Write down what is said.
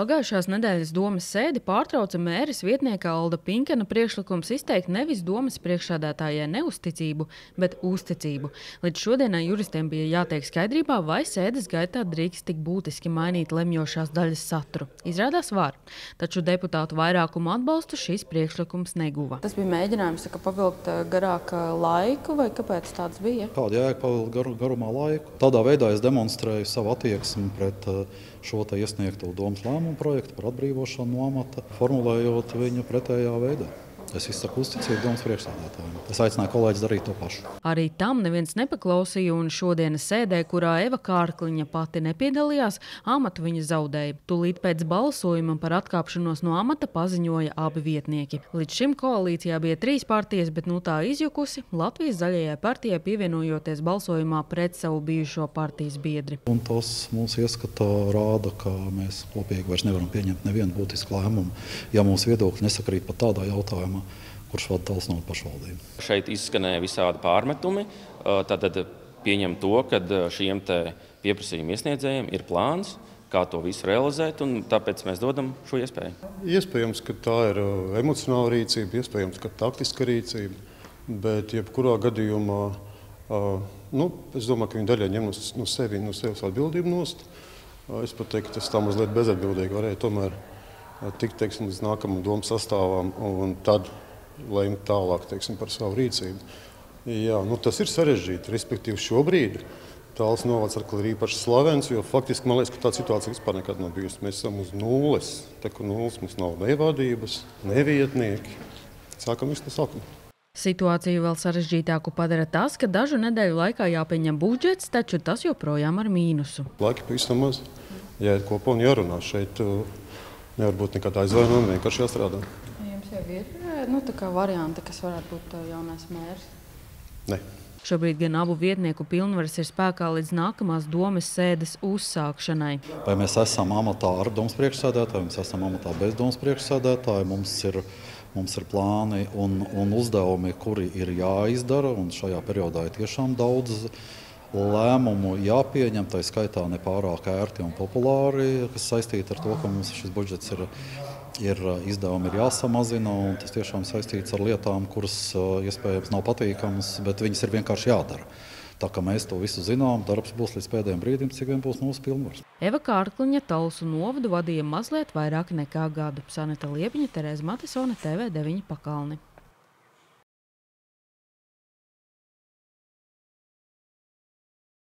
Pagājušās nedēļas domes sēdi pārtrauca mēres vietnieka Alda Pinkena priekšlikums izteikt nevis domes priekšsēdētājai neusticību, bet uzticību. Līdz šodienai juristiem bija jātiek skaidrībā, vai sēdes gaitā drīkst tik būtiski mainīt lemjošās daļas saturu. Izrādās var, taču deputātu vairākumu atbalstu šis priekšlikums neguva. Tas bija mēģinājums pavilkt garāk laiku, vai kāpēc tāds bija? Kāda jēga pavilkt garumā laiku? Tādā veidā es demonstrēju savu attieksmi pret šo te iesniegto domes lēmumu projektu par atbrīvošanu no amata, formulējot viņu pretējā veidā. Es izsaku uzticību domes priekšsēdētājiem. Es aicināju kolēģis darīt to pašu. Arī tam neviens nepaklausīja, un šodienas sēdē, kurā Eva Kārkliņa pati nepiedalījās, amatu viņa zaudēja. Tūlīt pēc balsojuma par atkāpšanos no amata paziņoja abi vietnieki. Līdz šim koalīcijā bija 3 partijas, bet tā izjukusi Latvijas Zaļajai partijai pievienojoties balsojumā pret savu bijušo partijas biedri. Un tas mums ieskatā rāda, ka mēs kopīgi vairs nevaram pieņemt nevienu būtisku lēmumu, ja mūsu viedokļi nesakrīt pat tādā jautājumā, kurš vada Talsnovu pašvaldību. Šeit izskanēja visādi pārmetumi. Tātad pieņem to, ka šiem pieprasījumu iesniedzējiem ir plāns, kā to visu realizēt, un tāpēc mēs dodam šo iespēju. Iespējams, ka tā ir emocionāla rīcība, iespējams, ka taktiska rīcība, bet jebkurā gadījumā es domāju, ka viņi daļai ņem no sevis atbildību nost. Es pat teiktu, ka tas tā mazliet bezatbildīgi varēja tomēr tikt līdz nākamam domas sastāvam un tad lemt tālāk par savu rīcību. Jā, tas ir sarežģīti, respektīvi šobrīd Talsu novads ir īpaši slavens, jo faktiski man liekas, ka tāda situācija vispār nekad nav bijusi. Mēs esam uz nulles, tā kā nulles mums nav ne vadības, ne vietnieki. Sākam visu no sākuma. Situāciju vēl sarežģītāku padara tas, ka dažu nedēļu laikā jāpieņem budžets, taču tas joprojām ar mīnusu. Laiki pavisam maz, jāiet kopā un jārunā šeit. Nevar būt nekāda aizvainojuma, vienkārši jāstrādā. Jums jau ir varianti, kas varētu būt jaunais mērs? Ne. Šobrīd gan abu vietnieku pilnvaras ir spēkā līdz nākamās domes sēdes uzsākšanai. Vai mēs esam amatā ar domes priekšsēdētāju, mēs esam amatā bez domes priekšsēdētāju, mums ir plāni un uzdevumi, kuri ir jāizdara, un šajā periodā ir tiešām daudz lēmumu jāpieņem, tā skaitā nepārāk ērti un populāri, kas saistīti ar to, ka mums šis budžets ir izdevumi ir jāsamazina, un tas tiešām saistīts ar lietām, kuras iespējams nav patīkamas, bet viņas ir vienkārši jādara. Tā kā mēs to visu zinām, darbs būs līdz pēdējiem brīdim, cik vien būs mūsu pilnvars. Eva Kārkliņa Talsu novadu vadīja mazliet vairāk nekā gadu. Sanita Liepiņa, Terēza Matisone, TV9 Pakalni.